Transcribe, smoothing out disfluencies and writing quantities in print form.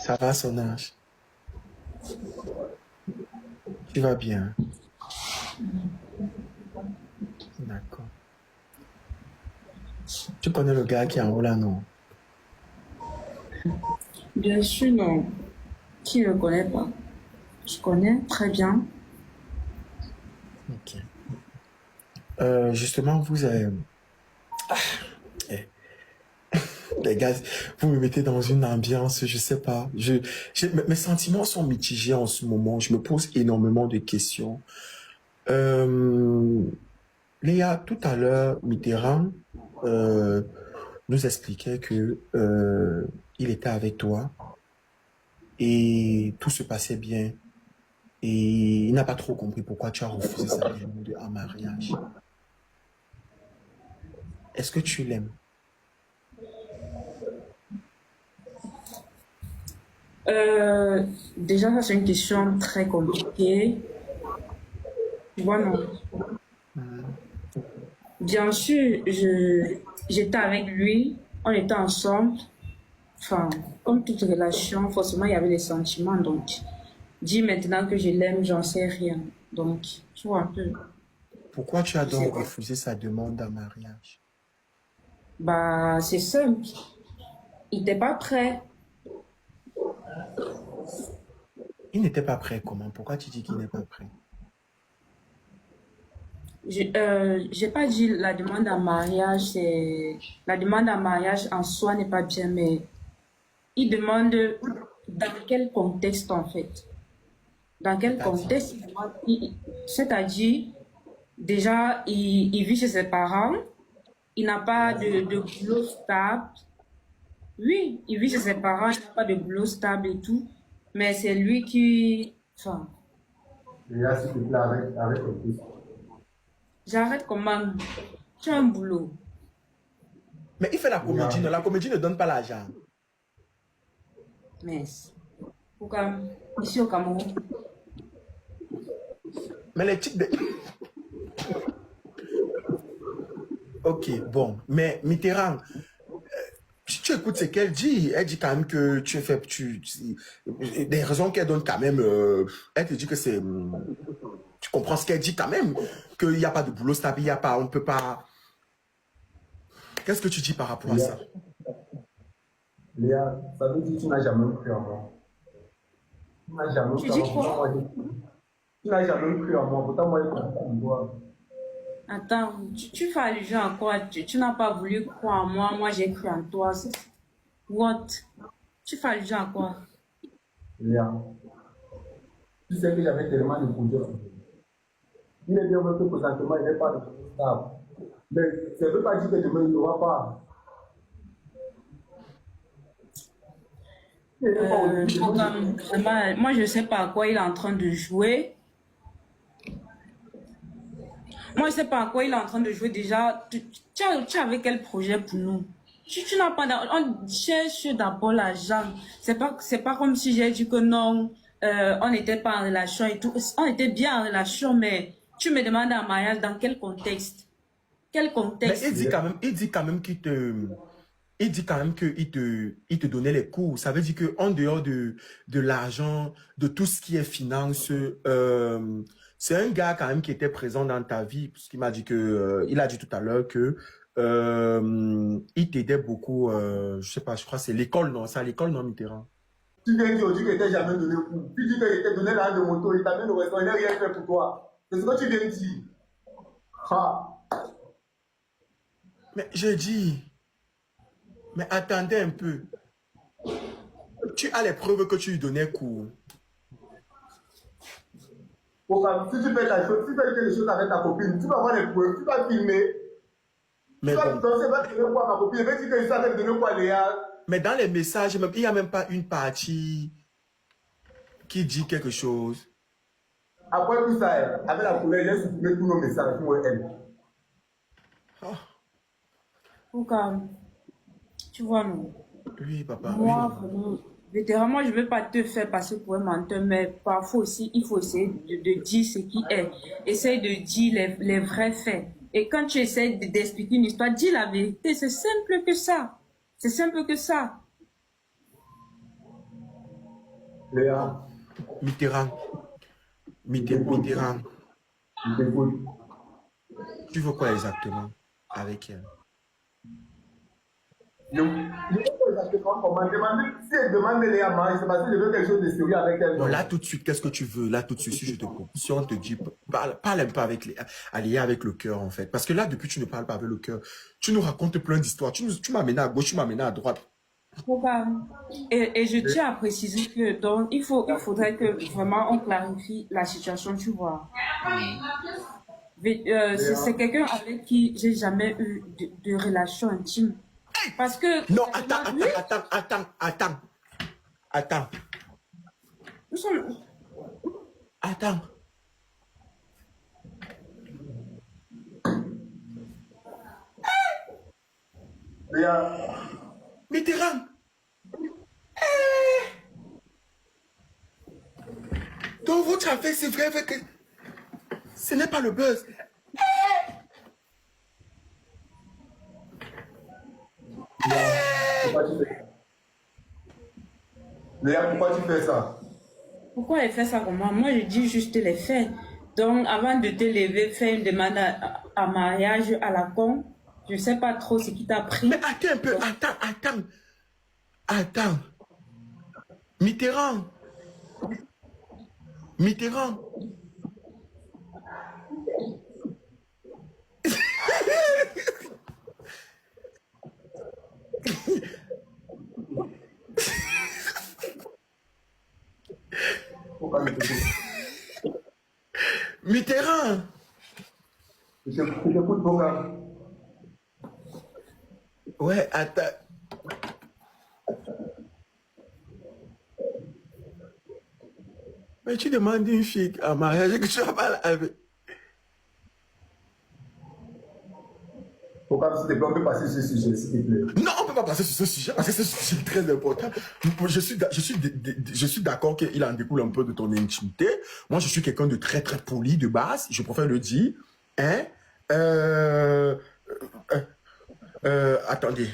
Ça va son âge? Tu vas bien? D'accord. Tu connais le gars qui est en haut là, non? Bien sûr, non. Qui ne le connaît pas? Je connais très bien. Ok. Justement, eh, les gars, vous me mettez dans une ambiance, je sais pas. Mes sentiments sont mitigés en ce moment. Je me pose énormément de questions. Euh, Léa, tout à l'heure, Mitterrand euh, nous expliquait que il était avec toi et tout se passait bien. Et il n'a pas trop compris pourquoi tu as refusé sa demande en mariage. Est-ce que tu l'aimes? Déjà, ça, c'est une question très compliquée. Tu vois, non. Mhm. Bien sûr, j'étais avec lui, on était ensemble. Enfin, comme toute relation, forcément, il y avait des sentiments. Donc, dis maintenant que je l'aime, j'en sais rien. Donc, tu vois un peu. Pourquoi tu as Je sais donc pas. refusé sa demande en mariage? Bah, c'est simple. Il n'était pas prêt. Il n'était pas prêt, comment? Pourquoi tu dis qu'il n'est pas prêt? J'ai pas dit la demande en mariage, c'est la demande en mariage en soi n'est pas bien, mais il demande dans quel contexte en fait. Dans quel C'est-à-dire, contexte il demande, c'est-à-dire déjà il vit chez ses parents, il n'a pas de boulot stable. Oui, il vit chez ses parents, il n'a pas de boulot stable et tout, mais c'est lui qui, enfin, Et là, s'il te plaît, avec le fils. j'arrête comment, tu as un boulot, mais il fait la comédie, non? Léa, La comédie ne donne pas l'argent. mais pourquoi ici au Cameroun. Mais les types de... Ok, bon. Mais Mitterrand, si tu écoutes ce qu'elle dit, elle dit quand même que tu es fait... des raisons qu'elle donne quand même... elle te dit que c'est... tu comprends ce qu'elle dit quand même, qu'il n'y a pas de boulot stable, il n'y a pas... On peut pas... Qu'est-ce que tu dis par rapport à Léa, ça? Léa, ça veut dire que tu n'as jamais cru en moi. Tu n'as jamais Tu cru en dis moi, pourtant moi quoi? j'ai cru. Tu n'as jamais cru en moi, pourtant moi j'ai cru en toi. Attends, tu fais allusion à quoi? Tu n'as pas voulu croire en moi, moi j'ai cru en toi. What? Tu fais allusion à quoi? Léa, tu sais que j'avais tellement de projets. Il est bien vrai que présentement, il n'est pas de boulot stable. Mais ça ne veut pas dire que demain, il n'y aura pas. Il n'est pas aujourd'hui, demain, Vraiment, moi je sais pas à quoi il est en train de jouer. Moi je sais pas à quoi il est en train de jouer déjà. Tu avais quel projet pour nous? Tu n'as pas on cherche d'abord l'argent. C'est pas comme si j'ai dit que non, on n'était pas en relation et tout. On était bien en relation, mais tu me demandes en mariage dans quel contexte? Quel Mais contexte? il dit quand même qu'il te... Il dit quand même il te donnait les cours. Ça veut dire que en dehors de l'argent, de tout ce qui est finance, c'est un gars quand même qui était présent dans ta vie, puisqu'il m'a dit que, il a dit tout à l'heure que il t'aidait beaucoup. Je sais pas, je crois que c'est l'école, non? C'est à l'école, non, Mitterrand? tu viens dire aujourd'hui qu'il t'a jamais donné coup. Tu dis qu'il t'a donné l'argent de moto, il t'amène au restaurant, il n'a rien fait pour toi. C'est ce que tu viens de dire. Ah, Mais j'ai dit, mais attendez un peu. Tu as les preuves que tu lui donnais cours. si tu fais ta chose, si tu fais quelque chose avec ta copine, tu vas avoir les preuves, tu vas filmer. Tu Mais vas bon. danser, va te donner quoi à ma copine, il va dire que ça va te donner quoi, Léa. Mais dans les messages, même, il n'y a même pas une partie qui dit quelque chose. Après tout ça, avec la colère, j'ai supprimé tous nos messages pour elle. Ah, Pourquoi? Tu vois, non? oui, papa, oui, Moi, maman. vraiment, vétéran, moi, je ne veux pas te faire passer pour un menteur, mais parfois aussi, il faut essayer de dire ce qui est. Essaye de dire les vrais faits. Et quand tu essaies d'expliquer une histoire, dis la vérité. C'est simple que ça. C'est simple que ça. Léa, Mitterrand. je t'écoute. Mitterrand. Je t'écoute. Tu veux quoi exactement avec elle? Je ne sais pas exactement comment demander. Si elle demande Léa mariage, c'est parce que je veux quelque chose de sérieux avec elle. Non, là tout de suite, qu'est-ce que tu veux? Là tout de suite, si je te coupe, si on te dit, parle un peu avec Léa avec le cœur en fait. Parce que là, depuis tu ne parles pas avec le cœur, tu nous racontes plein d'histoires. Tu m'as amené à gauche, tu m'as amené à droite. Et je tiens à préciser que donc il faudrait que vraiment on clarifie la situation, tu vois. C'est quelqu'un avec qui j'ai jamais eu de relation intime. Parce que Non, lui, attends. nous sommes... Attends. Léa, Mitterrand. Donc votre affaire, c'est vrai que ce n'est pas le buzz. pourquoi tu fais ça? Léa, pourquoi tu fais ça? Pourquoi elle fait ça comme moi? Moi, je dis juste les faits. Donc, avant de te lever, faire une demande à mariage à la con, je ne sais pas trop ce qui t'a pris. Mais attends un peu, attends. Mitterrand. Pourquoi je t'écoute? Mitterrand. Je t'écoute, pourquoi? Ouais, attends. Mais tu demandes une fille en mariage que tu vas pas avec. Pourquoi s'il te plaît, on peut passer sur ce sujet, s'il te plaît? Non, on ne peut pas passer sur ce sujet parce que ce sujet est très important. Je suis d'accord qu'il en découle un peu de ton intimité. Moi, je suis quelqu'un de très, très poli de base. Je préfère le dire. Hein? Attendez.